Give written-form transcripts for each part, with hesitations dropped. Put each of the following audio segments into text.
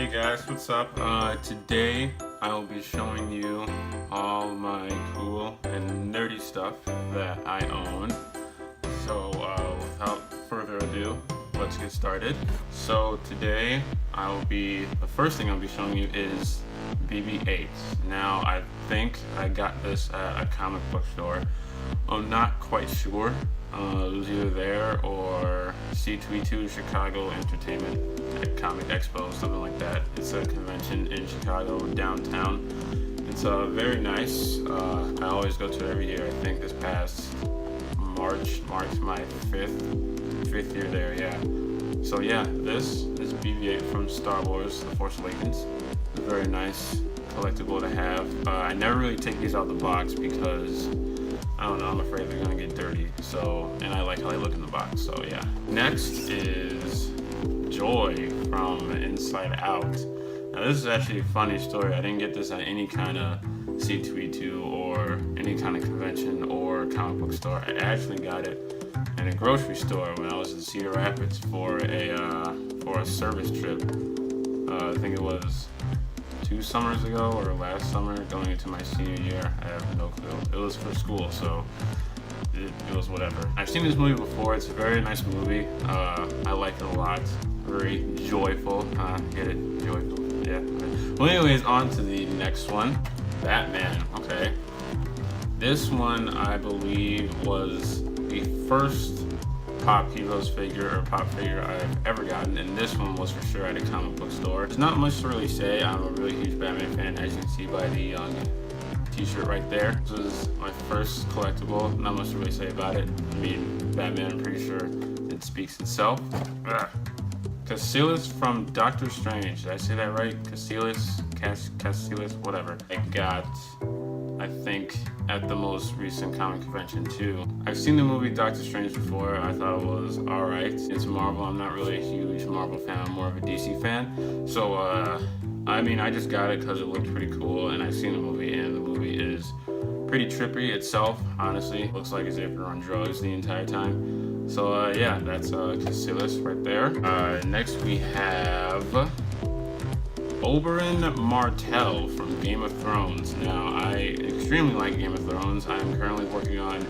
Hey guys, what's up? Today I will be showing you all my cool and nerdy stuff that I own. So without further ado, let's get started. So today the first thing I'll be showing you is BB-8. Now I think I got this at a comic book store. I'm not quite sure. It was either there or C2E2 Chicago Entertainment at Comic Expo, something like that. It's a convention in Chicago downtown. It's very nice. I always go to it every year. I think this past March marks my fifth year there. Yeah. So yeah, this is BB-8 from Star Wars: The Force Awakens. It's very nice collectible to have. I never really take these out of the box because I don't know, I'm afraid they're gonna get dirty. So, and I like how they look in the box, so yeah. Next is Joy from Inside Out. Now this is actually a funny story. I didn't get this at any kind of C2E2 or any kind of convention or comic book store. I actually got it in a grocery store when I was in Cedar Rapids for a service trip. I think it was 2 summers ago or last summer going into my senior year. I have no clue. It was for school, so it was whatever. I've seen this movie before. It's a very nice movie. I like it a lot. Very joyful. Get it? Joyful. Yeah. Well, anyways, on to the next one. Batman. Okay. This one, I believe, was the first pop heroes figure or pop figure I've ever gotten, and this one was for sure at a comic book store. There's not much to really say. I'm a really huge Batman fan, as you can see by the t-shirt right there. This is my first collectible. Not much to really say about it. I mean, Batman, I'm pretty sure it speaks itself. Casillas from Doctor Strange. Did I say that right? Casillas, whatever. I got, I think, at the most recent comic convention too. I've seen the movie Doctor Strange before. I thought it was alright. It's Marvel. I'm not really a huge Marvel fan. I'm more of a DC fan. So, I mean, I just got it because it looked pretty cool, and I've seen the movie, and the movie is pretty trippy itself, honestly. Looks like as if you're on drugs the entire time. So, yeah, that's Casillas right there. Next we have Oberyn Martell from Game of Thrones. Now, I extremely like Game of Thrones. I am currently working on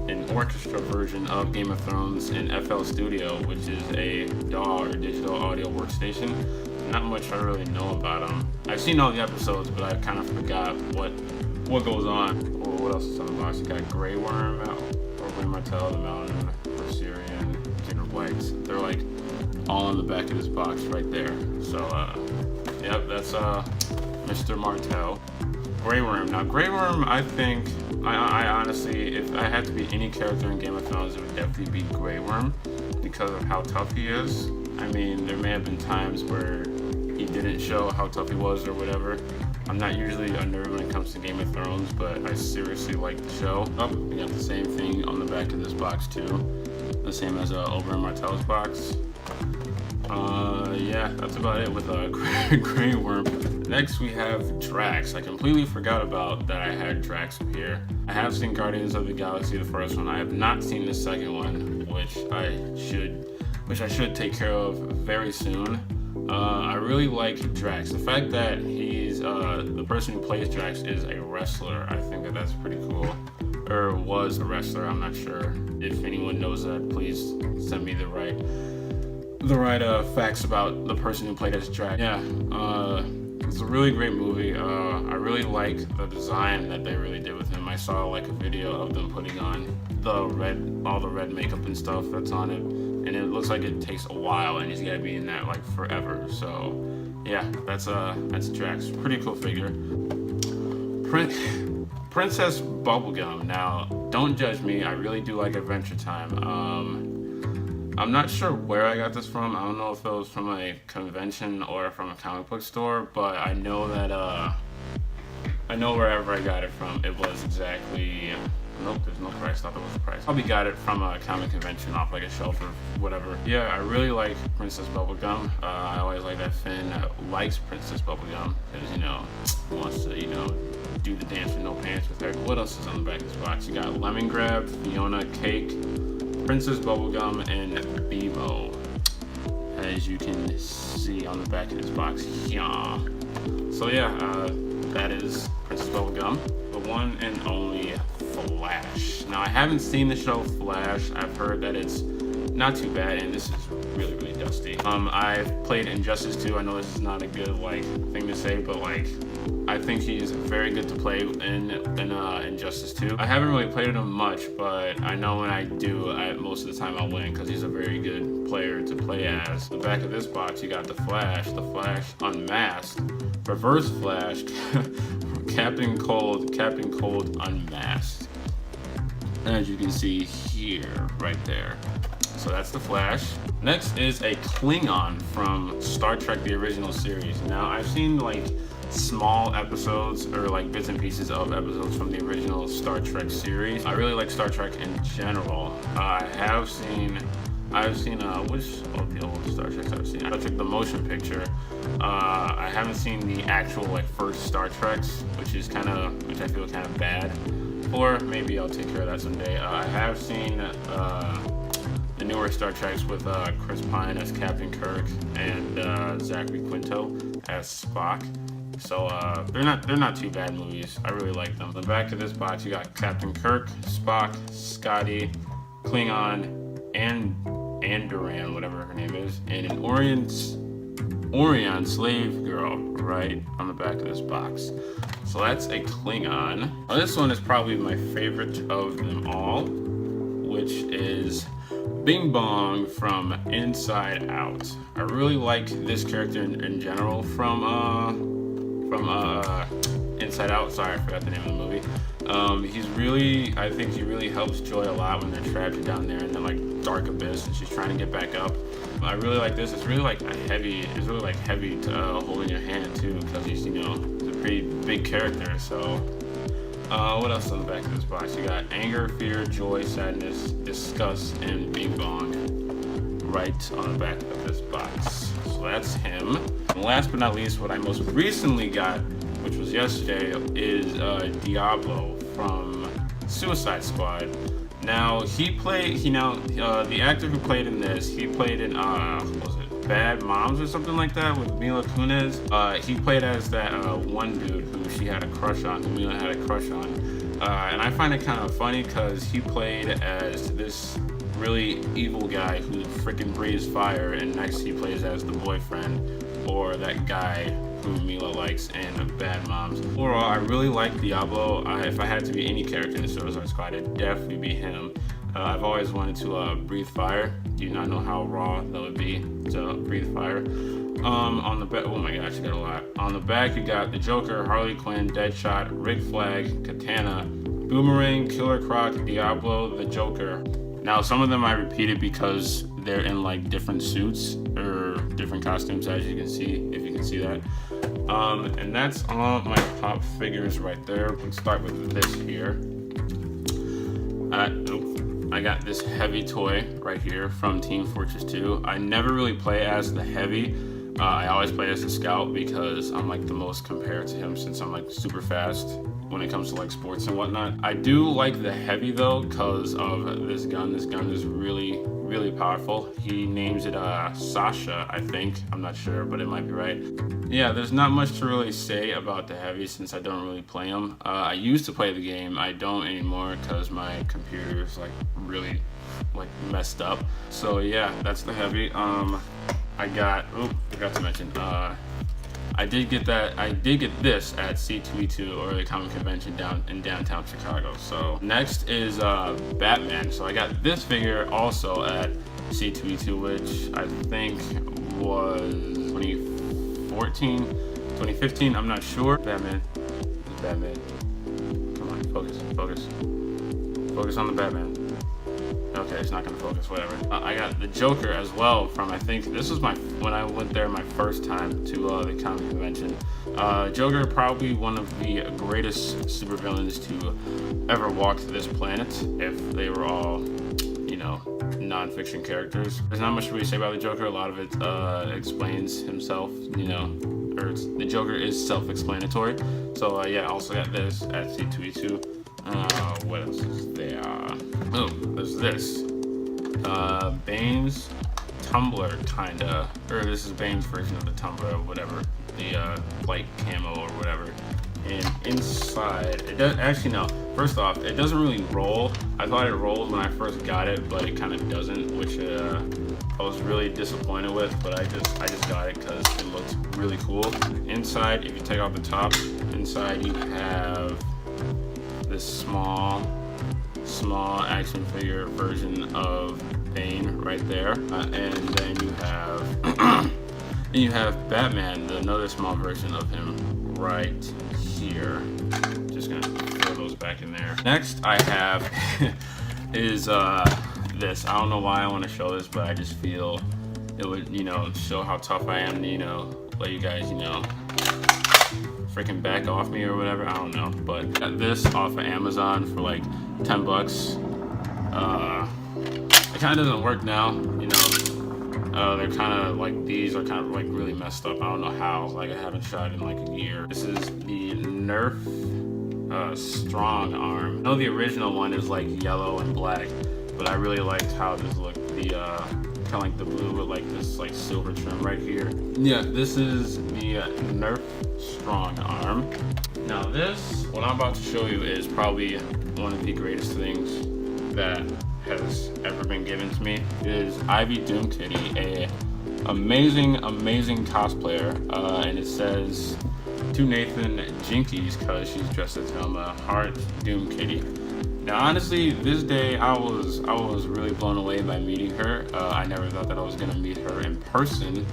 an orchestra version of Game of Thrones in FL Studio, which is a DAW or digital audio workstation. Not much I really know about them. I've seen all the episodes, but I kind of forgot what goes on. Or what else is on the box? You got Grey Worm, Oberyn Martell, the Mountain, Syrian, Dinner Whites. They're like all on the back of this box right there. So, yep, that's Mr. Martell. Grey Worm. Now, Grey Worm, I think, I honestly, if I had to be any character in Game of Thrones, it would definitely be Grey Worm because of how tough he is. I mean, there may have been times where he didn't show how tough he was or whatever. I'm not usually a nerd when it comes to Game of Thrones, but I seriously like the show. Oh, we got the same thing on the back of this box too. The same as Oberyn Martell's box. Yeah, that's about it with Grey Worm. Next we have Drax. I completely forgot about that I had Drax here. I have seen Guardians of the Galaxy, the first one. I have not seen the second one, which I should take care of very soon. I really like Drax. The fact that he's the person who plays Drax is a wrestler, I think that's pretty cool. Or was a wrestler, I'm not sure. If anyone knows that, please send me the right facts about the person who played as Drax. Yeah, it's a really great movie. I really like the design that they really did with him. I saw like a video of them putting on all the red makeup and stuff that's on it, and it looks like it takes a while, and he's gotta be in that like forever. So yeah, that's Drax. Pretty cool figure. Princess Bubblegum. Now, don't judge me. I really do like Adventure Time. I'm not sure where I got this from. I don't know if it was from a convention or from a comic book store, but I know that I know wherever I got it from, it was exactly. Nope, there's no price. Thought there was a price. Probably got it from a comic convention off like a shelf or whatever. Yeah, I really like Princess Bubblegum. I always like that Finn likes Princess Bubblegum because, you know, wants to, you know, do the dance with no pants with her. What else is on the back of this box? You got Lemongrab, Fiona, Cake, Princess Bubblegum, and BMO. as you can see on the back of this box. Yeah. So yeah, that is Princess Bubblegum, the one and only Flash. Now I haven't seen the show Flash. I've heard that it's not too bad, and this is really, really dusty. I've played Injustice 2. I know this is not a good thing to say, but I think he's very good to play in Injustice 2. I haven't really played him much, but I know when I do, most of the time I'll win because he's a very good player to play as. The back of this box, you got the Flash Unmasked, Reverse Flash, Captain Cold Unmasked. As you can see here, right there. So that's the Flash. Next is a Klingon from Star Trek, the original series. Now, I've seen small episodes or bits and pieces of episodes from the original Star Trek series. I really like Star Trek in general. I've seen which of the old Star Treks I've seen? Star Trek the motion picture. I haven't seen the actual first Star Treks, which I feel kind of bad. Or maybe I'll take care of that someday. I have seen the newer Star Treks with Chris Pine as Captain Kirk and Zachary Quinto as Spock. So they're not too bad movies. I really like them. On the back of this box, you got Captain Kirk, Spock, Scotty, Klingon, and Duran, whatever her name is, and an Orion slave girl right on the back of this box. So that's a Klingon. Now, this one is probably my favorite of them all, which is Bing Bong from Inside Out. I really like this character in general from Inside Out. Sorry, I forgot the name of the movie. I think he really helps Joy a lot when they're trapped down there in the dark abyss and she's trying to get back up. I really like this. It's really heavy to hold in your hand too, because he's a pretty big character. So what else on the back of this box? You got anger, fear, joy, sadness, disgust, and Bing Bong right on the back of this box. So that's him. And last but not least, what I most recently got, which was yesterday, is Diablo from Suicide Squad. Now the actor who played in this, he played in what was it, Bad Moms or something like that with Mila Kunis. He played as that one dude who Mila had a crush on. And I find it kind of funny because he played as this really evil guy who freaking breathes fire, and next he plays as the boyfriend or that guy who Mila likes in Bad Moms. Overall, I really like Diablo. If I had to be any character in the Suicide Squad, it'd definitely be him. I've always wanted to breathe fire. Do you not know how raw that would be to breathe fire? On the back, oh my gosh, you got a lot. On the back, you got the Joker, Harley Quinn, Deadshot, Rick Flag, Katana, Boomerang, Killer Croc, Diablo, the Joker. Now, some of them I repeated because they're in different suits or different costumes, as you can see, if you can see that. And that's all my pop figures right there. Let's start with this here. I got this Heavy toy right here from Team Fortress 2. I never really play as the Heavy. I always play as the Scout because I'm the most compared to him, since I'm super fast when it comes to sports and whatnot. I do like the Heavy though because of this gun. This gun is really, really powerful. He names it Sasha, I think. I'm not sure, but it might be right. Yeah, there's not much to really say about the Heavy since I don't really play them. I used to play the game. I don't anymore because my computer is really messed up. So yeah, that's the Heavy. I forgot to mention, I did get this at C2E2, or the comic convention in downtown Chicago. So next is Batman. So I got this figure also at C2E2, which I think was 2014, 2015, I'm not sure. Batman. Come on, focus on the Batman. Okay, it's not gonna focus, whatever. I got the Joker as well from, I think this was when I went there my first time to the comic convention. Joker, probably one of the greatest supervillains to ever walk this planet, if they were all, non-fiction characters. There's not much to really say about the Joker. A lot of it explains himself, or the Joker is self-explanatory. So yeah, I also got this at C2E2. What else is there? Oh, there's this. Bane's tumbler kinda, or this is Bane's version of the tumbler or whatever, the light camo or whatever. And inside, it does actually no. First off, it doesn't really roll. I thought it rolled when I first got it, but it kind of doesn't, which I was really disappointed with. But I just got it because it looks really cool. Inside, if you take off the top, inside you have this small action figure version of Bane right there, and then you have you have Batman, another small version of him right here. Just gonna throw those back in there. Next I have is this. I don't know why I want to show this, but I just feel it would, show how tough I am, let you guys, freaking back off me or whatever. I don't know, but got this off of Amazon for like 10 bucks. It kind of doesn't work now, they're kind of like, these are kind of like really messed up. I don't know how, like I haven't shot in like a year. This is the Nerf strong arm. I know the original one is like yellow and black, but I really liked how this looked. The kind of like the blue with like this like silver trim right here. Yeah, this is the Nerf strong arm. Now this, what I'm about to show you, is probably one of the greatest things that has ever been given to me. It is Ivy Doom Kitty, a amazing cosplayer, and it says to Nathan Jinkies because she's dressed as him, Heart Doom Kitty. Now honestly, this day I was really blown away by meeting her. I never thought that I was gonna meet her in person.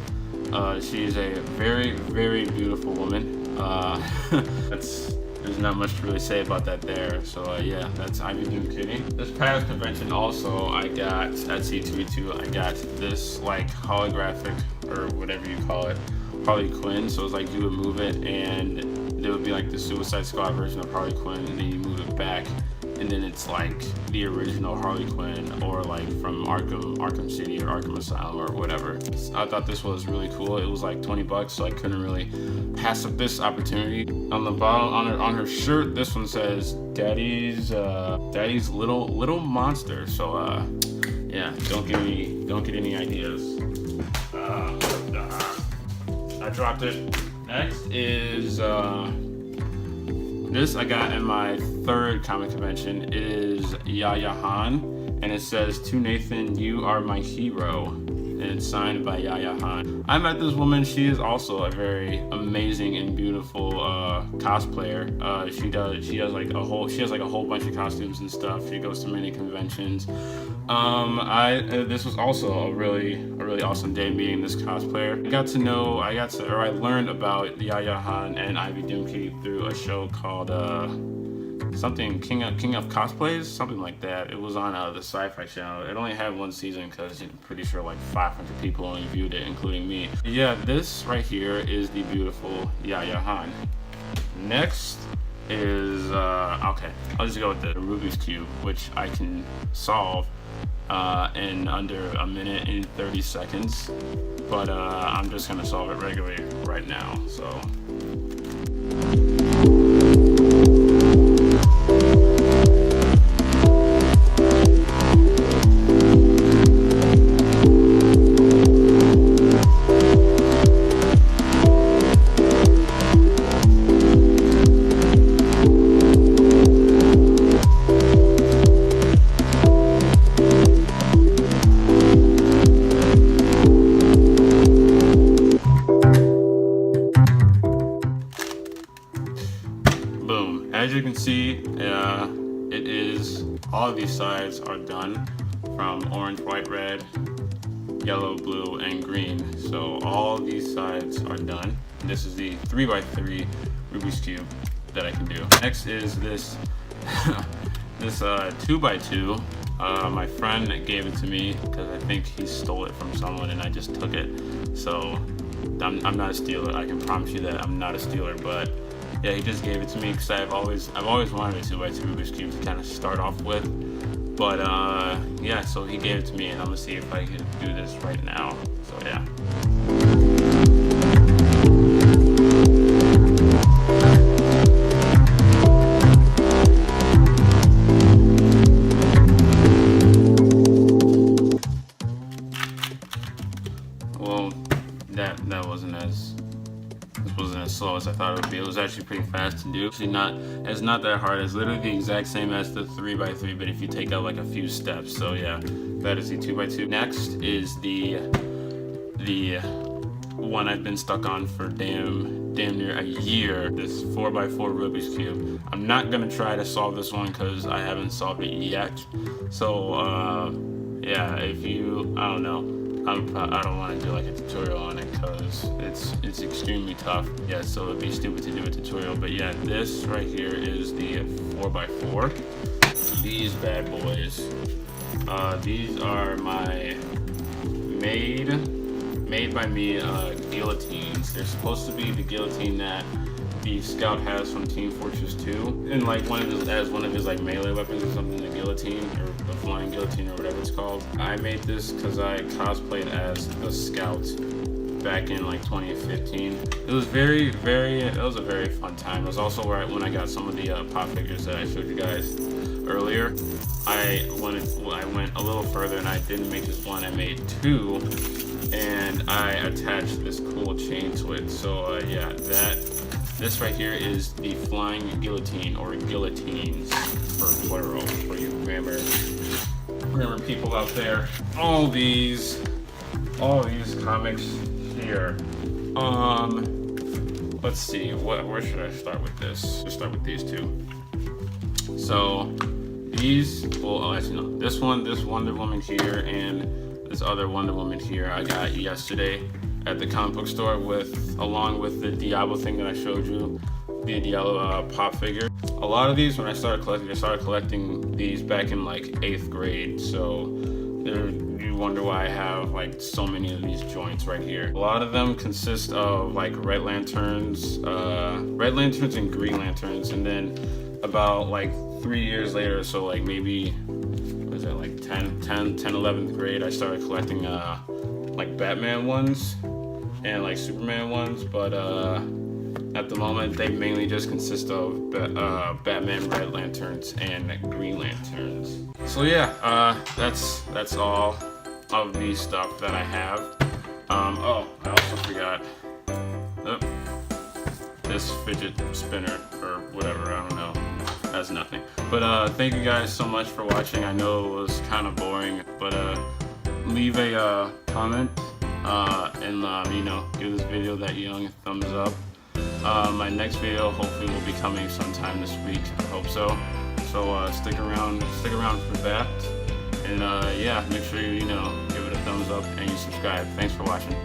She's a very beautiful woman. There's not much to really say about that there. So yeah, that's Ivy Doom Kitty. This past convention also, I got at C2E2, I got this like holographic or whatever you call it, Harley Quinn. So it's like you would move it and there would be like the Suicide Squad version of Harley Quinn, and then you move it back, and then it's like the original Harley Quinn, or like from Arkham City or Arkham Asylum or whatever. I thought this was really cool. It was like 20 bucks, so I couldn't really pass up this opportunity. On the bottom, on her shirt, this one says Daddy's little monster. So yeah, don't get any ideas. I dropped it. Next is this I got in my third comic convention. It is Yaya Han, and it says, to Nathan, you are my hero, and it's signed by Yaya Han. I met this woman. She is also a very amazing and beautiful cosplayer. She has like a whole bunch of costumes and stuff. She goes to many conventions. This was also a really awesome day meeting this cosplayer. I learned about Yaya Han and Ivy Doom Kitty through a show called something King of Cosplays, something like that. It was on the Sci-Fi Channel. It only had one season because I'm pretty sure like 500 people only viewed it, including me. Yeah, this right here is the beautiful Yaya Han. Next is okay, I'll just go with the Rubik's Cube, which I can solve in under a minute and 30 seconds, but I'm just gonna solve it regularly right now. So as you can see, it is, all of these sides are done from orange, white, red, yellow, blue, and green. So all of these sides are done. This is the 3x3 Rubik's Cube that I can do. Next is this this 2x2. My friend gave it to me because I think he stole it from someone and I just took it. So I'm not a stealer. I can promise you that I'm not a stealer, but yeah, he just gave it to me because I've always wanted a 2x2 Rubik's Cube to kind of start off with. But yeah, so he gave it to me, and I'm gonna see if I can do this right now. So yeah. wasn't as slow as I thought it would be. It was actually pretty fast to do. Actually it's not that hard. It's literally the exact same as the 3x3, but if you take out like a few steps. So yeah, that is the 2x2. Next is the one I've been stuck on for damn near a year, this 4x4 Rubik's Cube. I'm not gonna try to solve this one because I haven't solved it yet. So yeah, if you, I don't know, I don't want to do like a tutorial on it because it's extremely tough. Yeah, so it'd be stupid to do a tutorial. But yeah, this right here is the 4x4. These bad boys. These are my made by me guillotines. They're supposed to be the guillotine that the Scout has from Team Fortress 2, and like one of his like melee weapons or something, the guillotine or the flying guillotine or whatever it's called. I made this because I cosplayed as the Scout back in like 2015. It was it was a very fun time. It was also when I got some of the pop figures that I showed you guys earlier. I went a little further and I didn't make just one, I made two, and I attached this cool chain to it. So yeah, this right here is the flying guillotine, or guillotines for plural for you grammar people out there. All these comics here. Let's see, where should I start with this? Let's start with these two. So these, well, actually no, this Wonder Woman here and this other Wonder Woman here I got yesterday at the comic book store along with the Diablo thing that I showed you, the Diablo pop figure. A lot of these, when I started collecting these back in like 8th grade. So you wonder why I have like so many of these joints right here. A lot of them consist of like red lanterns and green lanterns, and then about like 3 years later, so like maybe, what is that, like 11th grade, I started collecting like Batman ones and like Superman ones, but at the moment they mainly just consist of Batman red lanterns and green lanterns. So yeah, that's all of the stuff that I have. Oh, I also forgot this fidget spinner or whatever, I don't know. That's nothing. But thank you guys so much for watching. I know it was kind of boring, but leave a comment and you know, give this video that young thumbs up. My next video hopefully will be coming sometime this week. I hope so. So stick around for that. And yeah, make sure you know, give it a thumbs up and you subscribe. Thanks for watching.